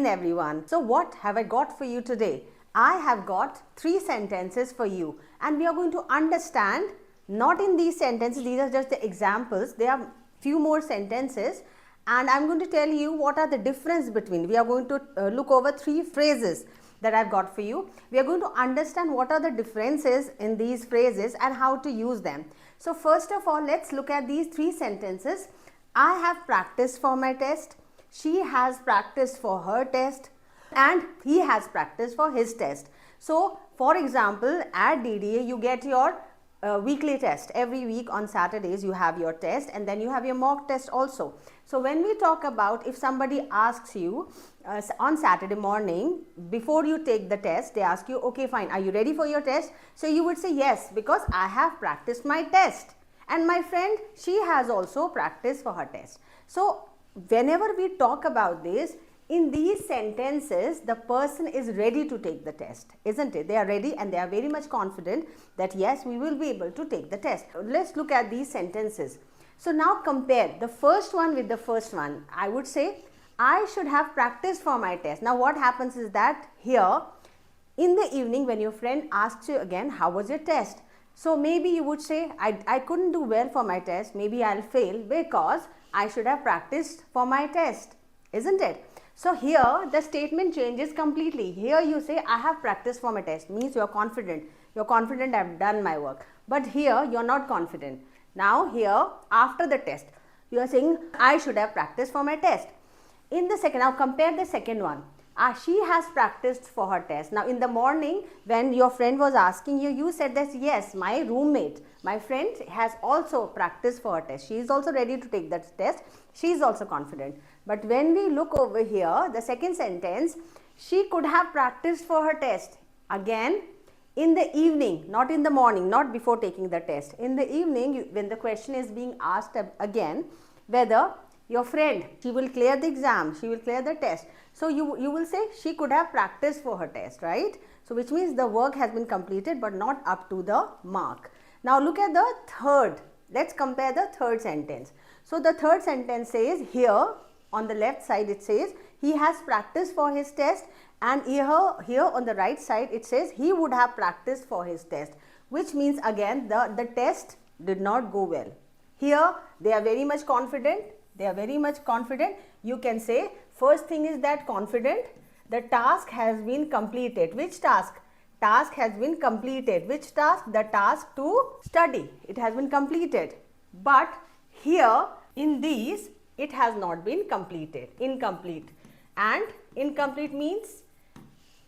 everyone. So what have I got for you today? I have got 3 sentences for you, and we are going to understand, not in these sentences, these are just the examples, there are few more sentences, and I am going to tell you what are the difference between. We are going to look over 3 phrases that I have got for you. We are going to understand what are the differences in these phrases and how to use them. So first of all, let's look at these 3 sentences. I have practiced for my test, she has practiced for her test, and he has practiced for his test. So for example, at DDA you get your weekly test. Every week on Saturdays you have your test, and then you have your mock test also. So when we talk about, if somebody asks you on Saturday morning before you take the test, they ask you, okay fine, are you ready for your test? So you would say yes, because I have practiced my test, and my friend, she has also practiced for her test. So whenever we talk about this, in these sentences, the person is ready to take the test, isn't it? They are ready and they are very much confident that yes, we will be able to take the test. Let's look at these sentences. So now compare the first one with the first one. I would say, I should have practiced for my test. Now what happens is that here, in the evening when your friend asks you again, how was your test? So maybe you would say, I couldn't do well for my test, maybe I'll fail because I should have practiced for my test, isn't it? So here the statement changes completely. Here you say, I have practiced for my test, means you are confident. You are confident I have done my work. But here you are not confident. Now here, after the test, you are saying, I should have practiced for my test. In the second, now compare the second one. She has practiced for her test. Now in the morning when your friend was asking you, you said that yes, my roommate, my friend has also practiced for her test. She is also ready to take that test. She is also confident. But when we look over here, the second sentence, she could have practiced for her test. Again, in the evening, not in the morning, not before taking the test. In the evening, when the question is being asked again, whether your friend, she will clear the exam, she will clear the test. So you will say she could have practiced for her test, right? So which means the work has been completed but not up to the mark. Now look at the third. Let's compare the third sentence. So the third sentence says, here on the left side it says, he has practiced for his test, and here on the right side it says, he would have practiced for his test, which means again the test did not go well. Here they are very much confident. They are very much confident. You can say, first thing is that confident, the task has been completed. Which task? Task has been completed. Which task? The task to study. It has been completed. But here in these, it has not been completed. Incomplete. And incomplete means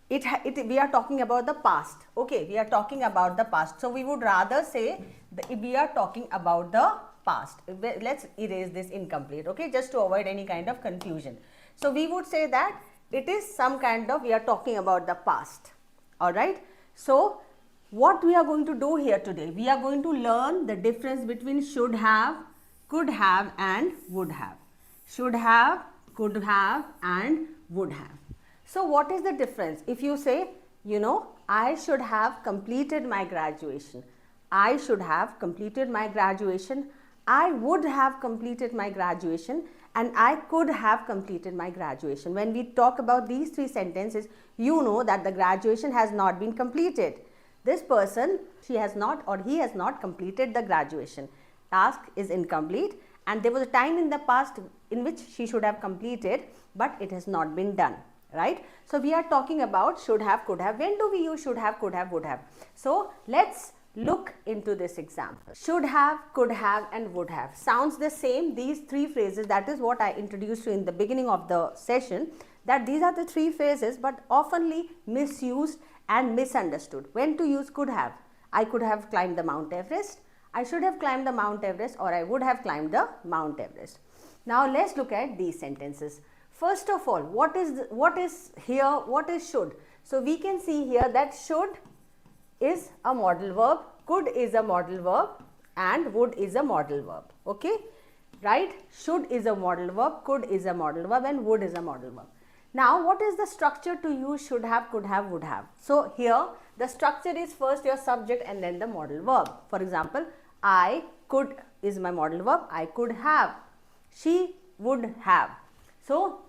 we are talking about the past. Okay, we are talking about the past. So we would rather say we are talking about the past. Let's erase this incomplete, okay, just to avoid any kind of confusion. So we would say that it is some kind of, we are talking about the past. Alright. So what we are going to do here today, we are going to learn the difference between should have, could have and would have. Should have, could have and would have. So what is the difference? If you say, you know, I should have completed my graduation. I should have completed my graduation. I would have completed my graduation, and I could have completed my graduation. When we talk about these 3 sentences, you know that the graduation has not been completed. This person, she has not or he has not completed the graduation. Task is incomplete, and there was a time in the past in which she should have completed, but it has not been done, right? So we are talking about should have, could have. When do we use should have, could have, would have? So let's look into this example. Should have, could have and would have sounds the same. These 3 phrases, that is what I introduced you in the beginning of the session, that these are the 3 phrases but oftenly misused and misunderstood. When to use could have? I could have climbed the Mount Everest, I should have climbed the Mount Everest, or I would have climbed the Mount Everest. Now let's look at these sentences. First of all, what is here, what is should? So we can see here that should is a modal verb, could is a modal verb and would is a modal verb, okay, right? Should is a modal verb, could is a modal verb and would is a modal verb. Now what is the structure to use should have, could have, would have? So here the structure is first your subject and then the modal verb. For example, I could is my modal verb, I could have, she would have. So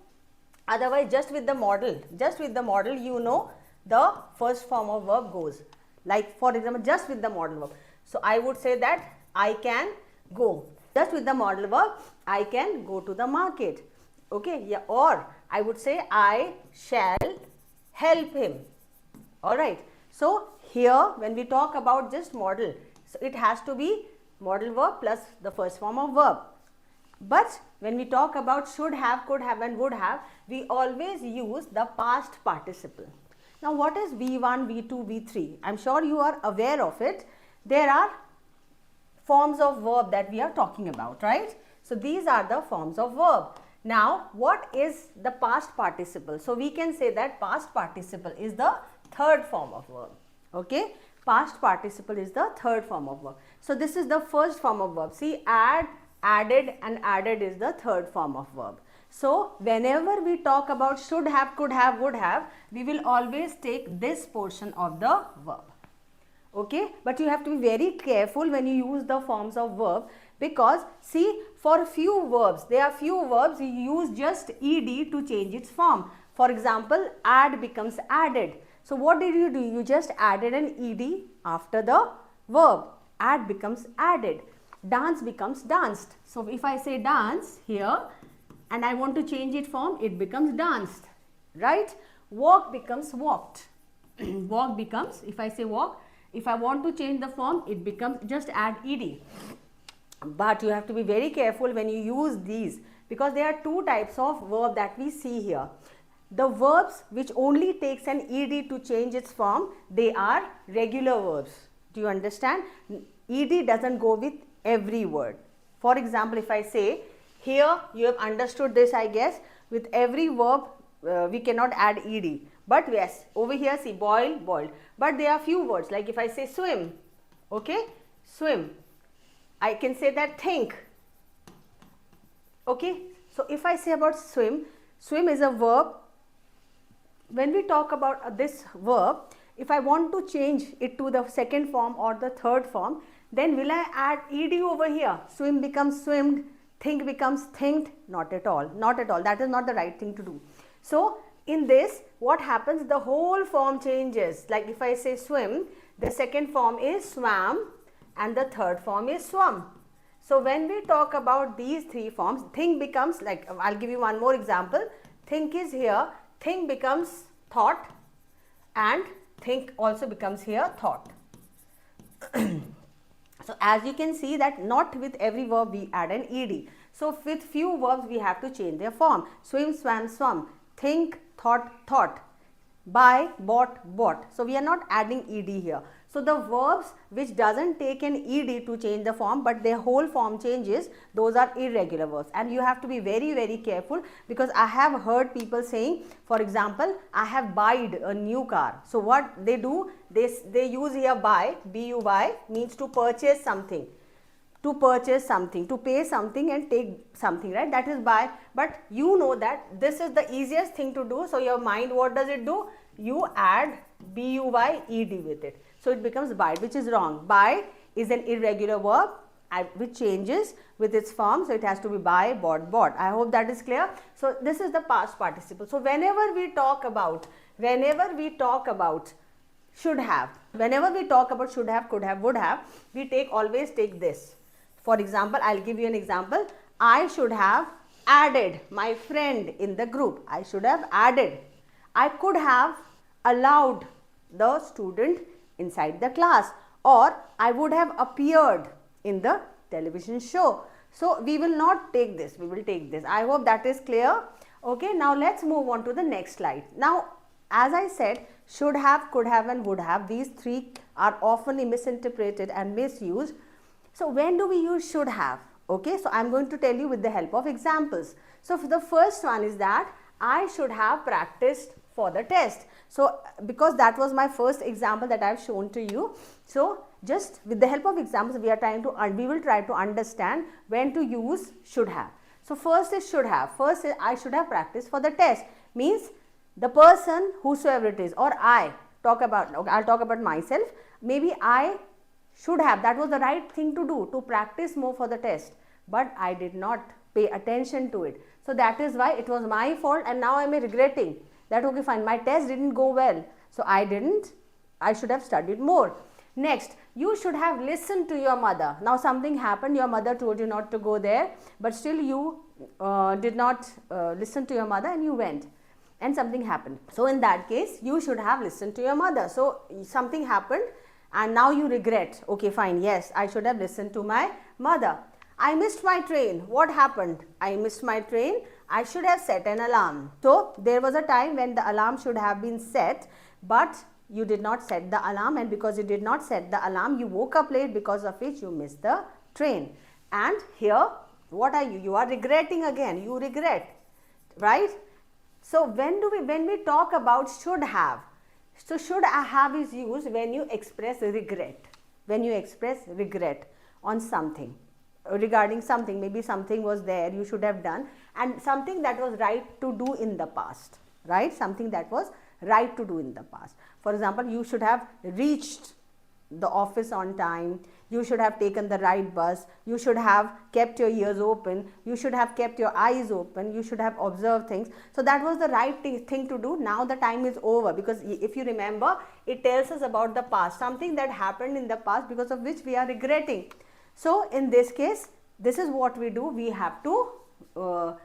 Otherwise, just with the model, you know the first form of verb goes. Like for example, just with the model verb. So I would say that I can go. Just with the model verb, I can go to the market. Okay, yeah, or I would say I shall help him. Alright. So here when we talk about just model, so it has to be modal verb plus the first form of verb. But when we talk about should have, could have and would have, we always use the past participle. Now what is V1, V2, V3? I am sure you are aware of it. There are forms of verb that we are talking about, right? So these are the forms of verb. Now what is the past participle? So we can say that past participle is the third form of verb. Okay, past participle is the third form of verb. So this is the first form of verb. See, add, added and added is the third form of verb. So whenever we talk about should have, could have, would have, we will always take this portion of the verb. Okay, but you have to be very careful when you use the forms of verb, because see, for few verbs, there are few verbs you use just ed to change its form. For example, add becomes added. So what did you do? You just added an ed after the verb. Add becomes added. Dance becomes danced. So if I say dance here and I want to change its form, it becomes danced, right? Walk becomes walked. Walk becomes, if I say walk, if I want to change the form, it becomes, just add ed. But you have to be very careful when you use these, because there are two types of verb that we see here. The verbs which only takes an ed to change its form, they are regular verbs. Do you understand? Ed doesn't go with every word. For example, if I say, here you have understood this, I guess, with every verb we cannot add ed. But yes, over here see, boil, boiled. But there are few words, like if I say swim, okay, swim. I can say that think. Okay, so if I say about swim, swim is a verb. When we talk about this verb, if I want to change it to the second form or the third form, then will I add ed over here? Swim becomes swimmed, think becomes thinked? Not at all, not at all. That is not the right thing to do. So in this, what happens? The whole form changes. Like if I say swim, the second form is swam and the third form is swum. So when we talk about these three forms, think becomes, like I'll give you one more example. Think is here, think becomes thought, and think also becomes here thought. So as you can see that not with every verb we add an ed. So with few verbs we have to change their form. Swim, swam, swum. Think, thought, thought. Buy, bought, bought. So we are not adding ed here. So the verbs which doesn't take an ed to change the form, but their whole form changes, those are irregular verbs. And you have to be very, very careful, because I have heard people saying, for example, I have buyed a new car. So what they do, they use here buy, B-U-Y, means to purchase something. To purchase something, to pay something and take something, right? That is buy. But you know that this is the easiest thing to do. So your mind, what does it do? You add B-U-Y-E-D with it. So it becomes buy, which is wrong. Buy is an irregular verb which changes with its form. So it has to be buy, bought, bought. I hope that is clear. So this is the past participle. So whenever we talk about should have, whenever we talk about should have, could have, would have, we always take this. For example, I'll give you an example. I should have added my friend in the group. I should have added. I could have allowed the student inside the class, or I would have appeared in the television show. So we will not take this, we will take this. I hope that is clear. Okay, now let's move on to the next slide. Now, as I said, should have, could have and would have, these three are often misinterpreted and misused. So when do we use should have? Okay, so I'm going to tell you with the help of examples. So for the first one is that I should have practiced for the test. So because that was my first example that I have shown to you. So just with the help of examples, we will try to understand when to use should have. So first is should have. First is I should have practiced for the test. Means the person, whosoever it is, or I'll talk about myself. Maybe I should have, that was the right thing to do, to practice more for the test. but I did not pay attention to it. So that is why it was my fault, and now I am regretting that, okay fine, my test didn't go well, so I should have studied more. Next, you should have listened to your mother. Now something happened, your mother told you not to go there, but still you did not listen to your mother and you went, and something happened. So in that case, you should have listened to your mother. So something happened and now you regret, okay fine, yes, I should have listened to my mother. I missed my train. What happened? I missed my train. I should have set an alarm. So there was a time when the alarm should have been set, but you did not set the alarm, and because you did not set the alarm, you woke up late, because of which you missed the train. And here, what are you? You are regretting again. You regret, right? So when we talk about should have, so should have is used when you express regret. When you express regret on something, regarding something, maybe something was there you should have done, and something that was right to do in the past, right? Something that was right to do in the past. For example, you should have reached the office on time, you should have taken the right bus, you should have kept your ears open, you should have kept your eyes open, you should have observed things. So that was the right thing to do. Now the time is over, because if you remember, it tells us about the past, something that happened in the past because of which we are regretting. So in this case, this is what we do. We have to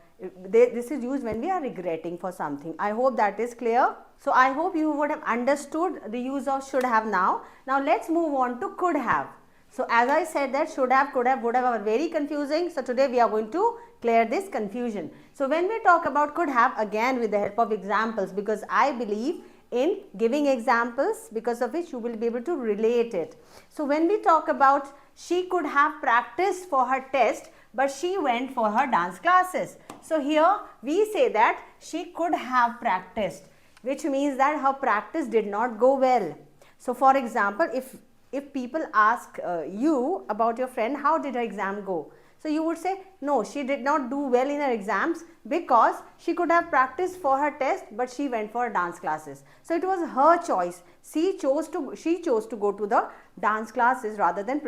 this is used when we are regretting for something. I hope that is clear. So I hope you would have understood the use of should have now. Now let's move on to could have. So as I said that should have, could have, would have are very confusing. So today we are going to clear this confusion. So when we talk about could have, again with the help of examples, because I believe in giving examples, because of which you will be able to relate it. So when we talk about she could have practiced for her test, but she went for her dance classes. So here we say that she could have practiced, which means that her practice did not go well. So for example, if people ask you about your friend, how did her exam go? So you would say, no, she did not do well in her exams because she could have practiced for her test, but she went for dance classes. So it was her choice. She chose to go to the dance classes rather than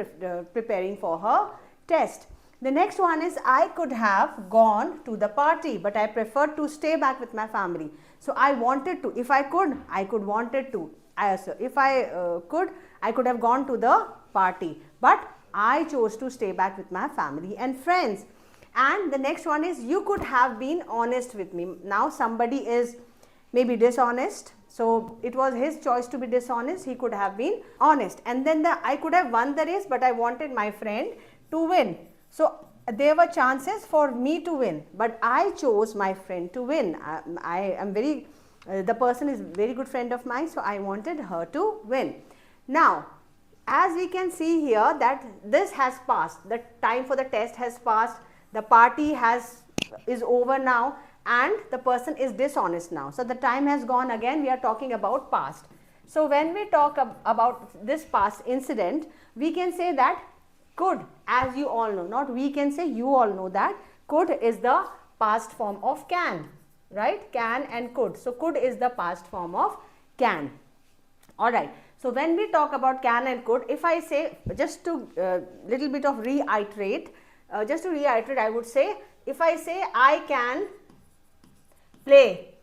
preparing for her test. The next one is I could have gone to the party, but I preferred to stay back with my family. So I wanted to. If I could, wanted to. If I could have gone to the party, but I chose to stay back with my family and friends. And the next one is you could have been honest with me. Now somebody is maybe dishonest. So it was his choice to be dishonest. He could have been honest. And then I could have won the race, but I wanted my friend to win. So there were chances for me to win, but I chose my friend to win. I am very, the person is very good friend of mine, so I wanted her to win. Now, as we can see here that this has passed, the time for the test has passed, the party is over now, and the person is dishonest now. So the time has gone again, we are talking about past. So when we talk about this past incident, we can say that could, as you all know, not we can say, you all know that could is the past form of can, right? Can and could. So could is the past form of can. Alright. So when we talk about can and could, if I say, just to little bit of reiterate, I would say, if I say I can play,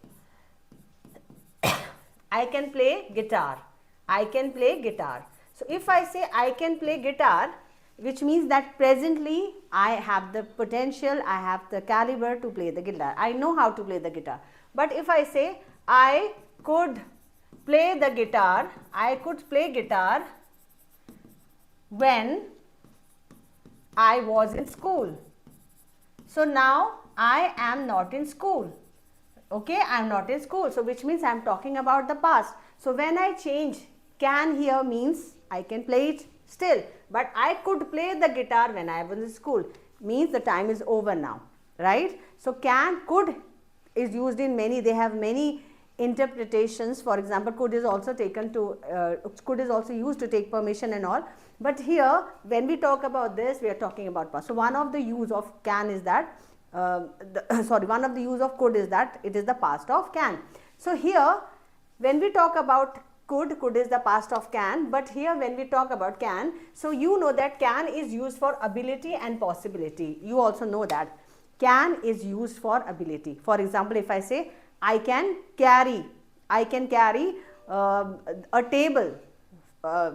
I can play guitar, I can play guitar. So if I say I can play guitar, which means that presently I have the potential, I have the caliber to play the guitar. I know how to play the guitar. But if I say I could play the guitar, I could play guitar when I was in school. So now I am not in school. Okay, I am not in school. So which means I am talking about the past. So when I change can here means I can play it still, but I could play the guitar when I was in school, means the time is over now, right? So can, could is used in many, they have many interpretations. For example, could is also taken to, could is also used to take permission and all. But here when we talk about this, we are talking about past. So one of the use of can is that, one of the use of could is that it is the past of can. So here when we talk about could is the past of can, but here when we talk about can, so you know that can is used for ability and possibility. You also know that can is used for ability. For example, if I say I can carry a table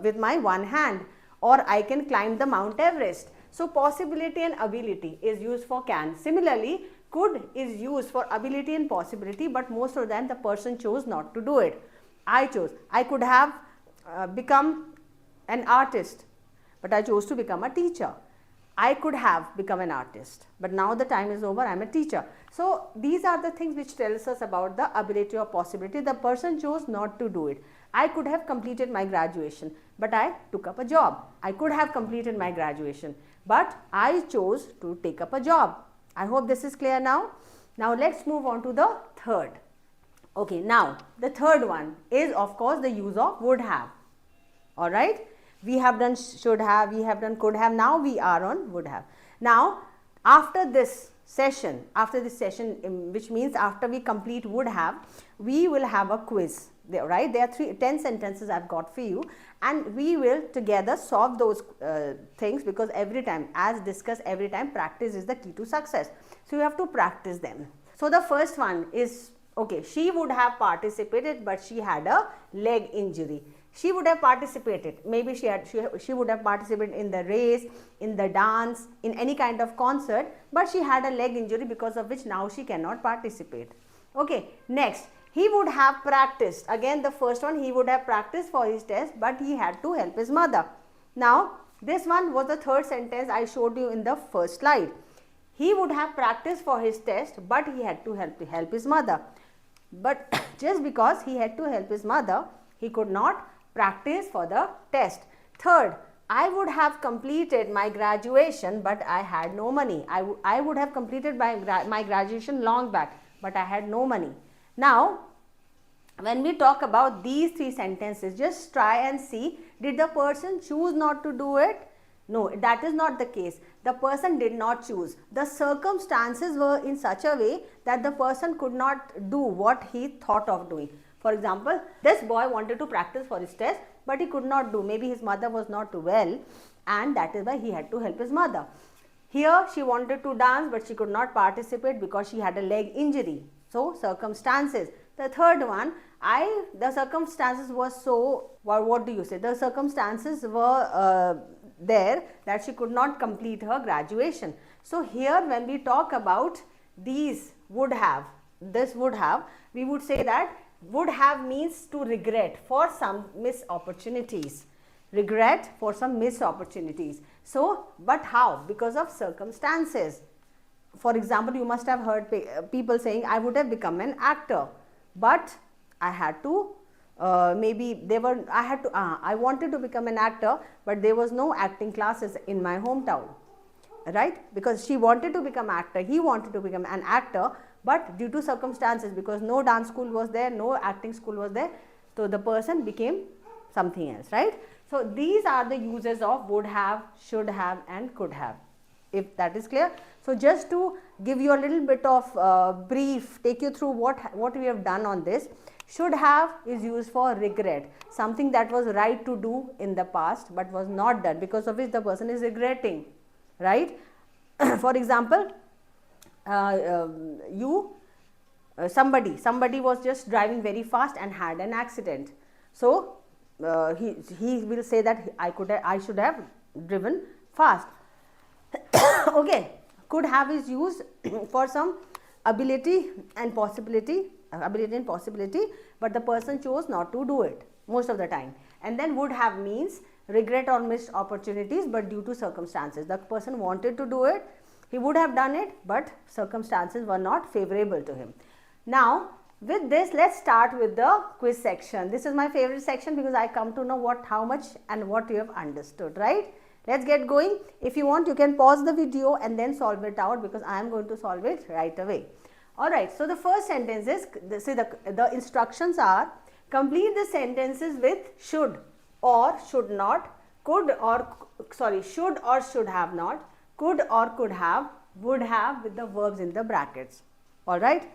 with my one hand, or I can climb the Mount Everest. So possibility and ability is used for can. Similarly, could is used for ability and possibility, but most of the time the person chose not to do it. I chose. I could have become an artist, but I chose to become a teacher. I could have become an artist, but now the time is over, I am a teacher. So these are the things which tells us about the ability or possibility. The person chose not to do it. I could have completed my graduation, but I took up a job. I could have completed my graduation, but I chose to take up a job. I hope this is clear now. Now let's move on to the third. Okay, now the third one is of course the use of would have. Alright, we have done should have, we have done could have, now we are on would have. Now after this session, which means after we complete would have, we will have a quiz. Right, there are 10 sentences I've got for you, and we will together solve those things, because every time, as discussed, every time practice is the key to success. So you have to practice them. So the first one is, okay, she would have participated, but she had a leg injury. She would have participated, maybe she would have participated in the race, in the dance, in any kind of concert, but she had a leg injury, because of which now she cannot participate. Okay, next, he would have practiced. Again, the first one, he would have practiced for his test, but he had to help his mother. Now, this one was the third sentence I showed you in the first slide. He would have practiced for his test, but he had to help his mother. But just because he had to help his mother, he could not practice for the test. Third, I would have completed my graduation, but I had no money. I would have completed my graduation long back, but I had no money. Now, when we talk about these three sentences, just try and see, did the person choose not to do it? No, that is not the case. The person did not choose. The circumstances were in such a way that the person could not do what he thought of doing. For example, this boy wanted to practice for his test, but he could not do. Maybe his mother was not well, and that is why he had to help his mother. Here, she wanted to dance, but she could not participate because she had a leg injury. So, circumstances. The third one, the circumstances were so, what do you say? The circumstances were there that she could not complete her graduation. So, here when we talk about these would have, this would have, we would say that would have means to regret for some missed opportunities. Regret for some missed opportunities. So, but how? Because of circumstances. For example, you must have heard people saying, I would have become an actor, but I had to, I wanted to become an actor, but there was no acting classes in my hometown, right? Because she wanted to become an actor, he wanted to become an actor, but due to circumstances, because no dance school was there, no acting school was there, so the person became something else, right? So these are the uses of would have, should have, and could have, if that is clear. So just to give you a little bit of brief, take you through what we have done on this. Should have is used for regret, something that was right to do in the past but was not done, because of which the person is regretting, right? For example, somebody was just driving very fast and had an accident. So he will say that I should have driven fast. Okay, could have is used for some ability and possibility, but the person chose not to do it most of the time. And then would have means regret or missed opportunities, but due to circumstances. The person wanted to do it, he would have done it, but circumstances were not favorable to him. Now, with this, let's start with the quiz section. This is my favorite section because I come to know how much and what you have understood, right? Let's get going. If you want, you can pause the video and then solve it out, because I am going to solve it right away. Alright, so the first sentence is, the instructions are, complete the sentences with should or should not, should or should have not, could or could have, would have with the verbs in the brackets. Alright.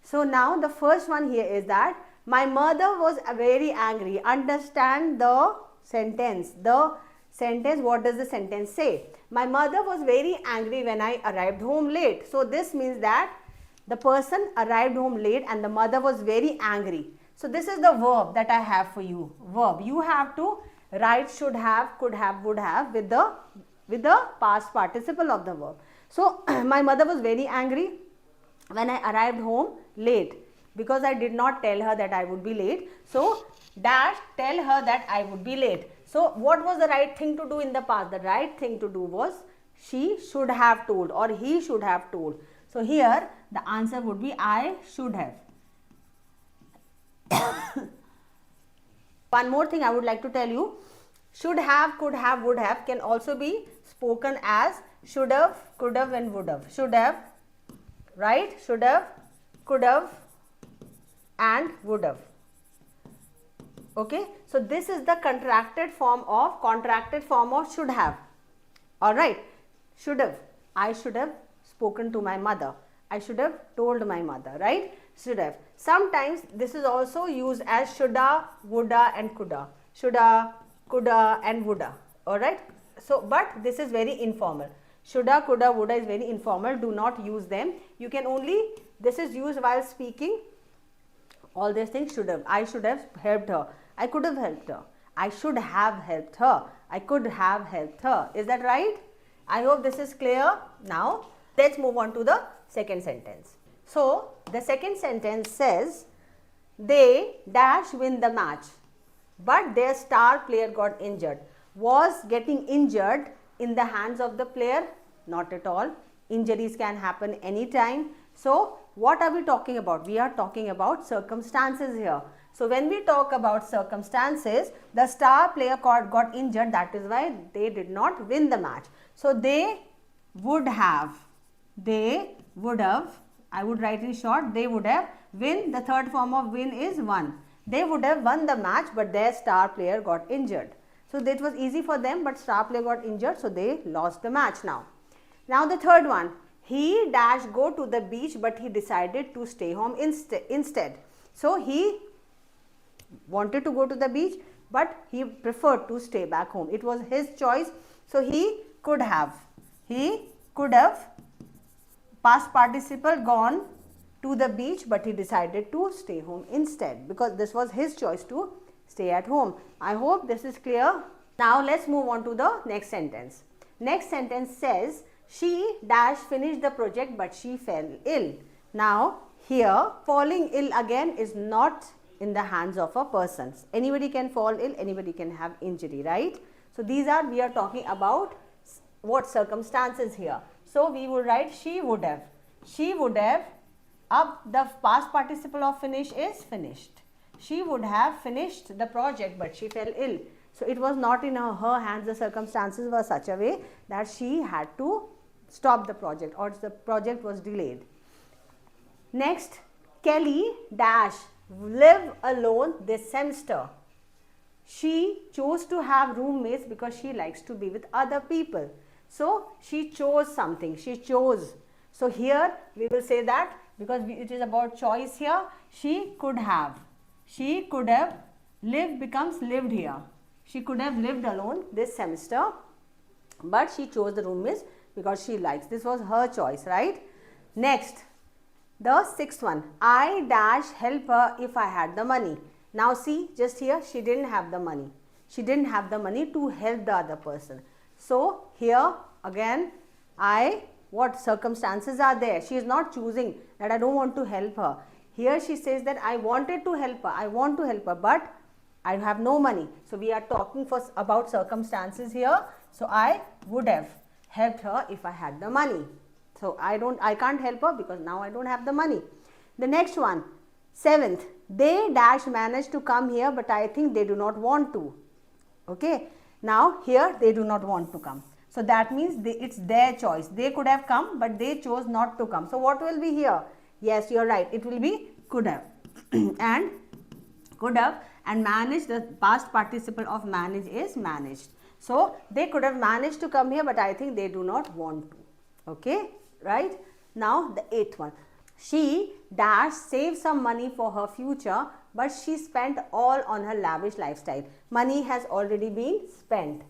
So now the first one here is that My mother was very angry. Understand the sentence. The sentence, what does the sentence say? My mother was very angry when I arrived home late. So this means that the person arrived home late and the mother was very angry. So this is the verb that I have for you. Verb. You have to write should have, could have, would have with the past participle of the verb. So my mother was very angry when I arrived home late because I did not tell her that I would be late. So dash, tell her that I would be late. So what was the right thing to do in the past? The right thing to do was she should have told or he should have told. So here the answer would be I should have. One more thing I would like to tell you. Should have, could have, would have can also be spoken as should have, could have and would have. Should have, right? Should have, could have and would have. Okay. So this is the contracted form of should have. Alright. Should have. I should have spoken to my mother. I should have told my mother, right? Should have. Sometimes this is also used as shoulda, woulda and coulda. Shoulda, coulda and woulda. Alright. So, but this is very informal. Shoulda, coulda, woulda is very informal. Do not use them. You can only, this is used while speaking. All these things should have. I should have helped her. I could have helped her. I should have helped her. I could have helped her. Is that right? I hope this is clear. Now, let's move on to the second sentence. So, the second sentence says, they dash win the match, but their star player got injured. Was getting injured in the hands of the player? Not at all. Injuries can happen anytime. So, what are we talking about? We are talking about circumstances here. So, when we talk about circumstances, the star player got injured. That is why they did not win the match. So, they would have, I would write in short, they would have win. The third form of win is won. They would have won the match, but their star player got injured. So, that was easy for them, but star player got injured, so they lost the match now. Now, the third one, he dash go to the beach, but he decided to stay home instead. So, he wanted to go to the beach, but he preferred to stay back home. It was his choice. So, he could have, past participle, gone to the beach, but he decided to stay home instead because this was his choice to stay at home. I hope this is clear. Now, let's move on to the next sentence. Next sentence says, she dash finished the project, but she fell ill. Now, here falling ill again is not in the hands of a person. Anybody can fall ill, anybody can have injury, right? So, we are talking about what circumstances here. So, we will write she would have. She would have, up the past participle of finish is finished. She would have finished the project, but she fell ill. So, it was not in her hands. The circumstances were such a way that she had to stop the project or the project was delayed. Next, Kelly dash live alone this semester. She chose to have roommates because she likes to be with other people. So, she chose something. She chose. So, here we will say that because it is about choice here, she could have. She could have, live becomes lived here. She could have lived alone this semester, but she chose the roommates because she likes. This was her choice, right? Next, the sixth one, I dash help her if I had the money. Now, see, just here she didn't have the money. She didn't have the money to help the other person. So, here again, what circumstances are there? She is not choosing that I don't want to help her. Here she says that I wanted to help her, I want to help her, but I have no money. So, we are talking about circumstances here. So, I would have helped her if I had the money. So, I can't help her because now I don't have the money. The next one, seventh, they dash managed to come here, but I think they do not want to. Okay. Now, here they do not want to come. So, that means it's their choice. They could have come, but they chose not to come. So, what will be here? Yes, you are right. It will be could have and could have, and managed, the past participle of manage is managed. So, they could have managed to come here, but I think they do not want to. Okay, right? Now, the eighth one. She dash save some money for her future, but she spent all on her lavish lifestyle. Money has already been spent.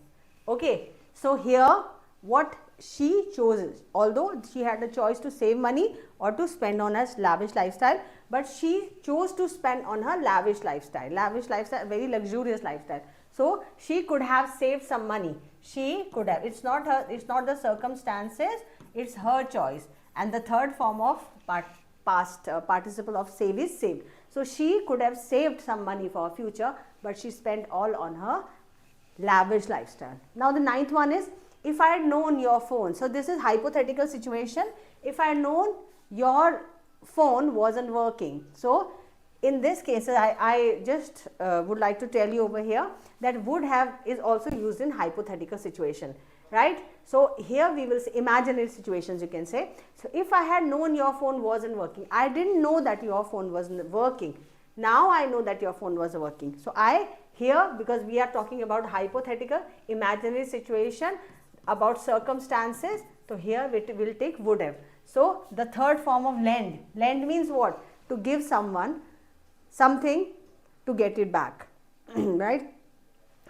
Okay, so here what she chose, although she had a choice to save money or to spend on her lavish lifestyle, but she chose to spend on her lavish lifestyle, very luxurious lifestyle. So she could have saved some money. She could have. It's not the circumstances. It's her choice. And the third form of past participle of save is saved. So she could have saved some money for her future, but she spent all on her lavish lifestyle. Now the ninth one is, if I had known your phone. So this is hypothetical situation. If I had known your phone wasn't working. So in this case, I just would like to tell you over here that would have is also used in hypothetical situation, right? So here we will say imaginary situations, you can say. So if I had known your phone wasn't working, I didn't know that your phone wasn't working. Now I know that your phone was working. So here, because we are talking about hypothetical, imaginary situation, about circumstances, so here we will take would have. So the third form of lend. Lend means what? To give someone something to get it back, right?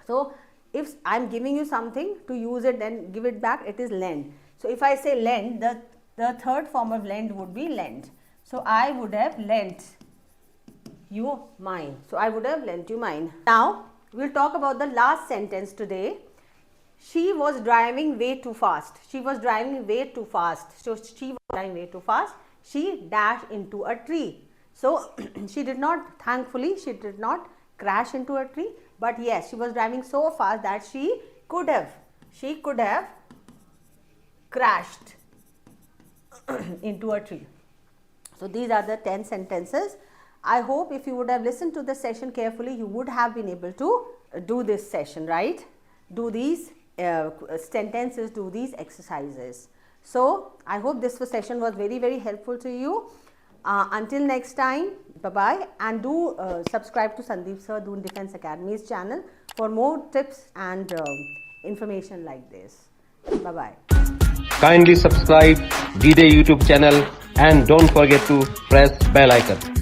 So if I am giving you something to use it, then give it back, it is lend. So if I say lend, the third form of lend would be lend. So I would have lent you mine. So I would have lent you mine. Now we will talk about the last sentence today. She was driving way too fast. She was driving way too fast. So she was driving way too fast. She dashed into a tree. So she did not, thankfully, she did not crash into a tree. But yes, she was driving so fast that she could have crashed into a tree. So these are the 10 sentences. I hope if you would have listened to the session carefully, you would have been able to do this session, right? Do these sentences, do these exercises. So I hope this session was very, very helpful to you. Until next time, bye-bye, and do subscribe to Sandeep Sir Doon Defense Academy's channel for more tips and information like this. Bye-bye. Kindly subscribe DDA YouTube channel and don't forget to press bell icon.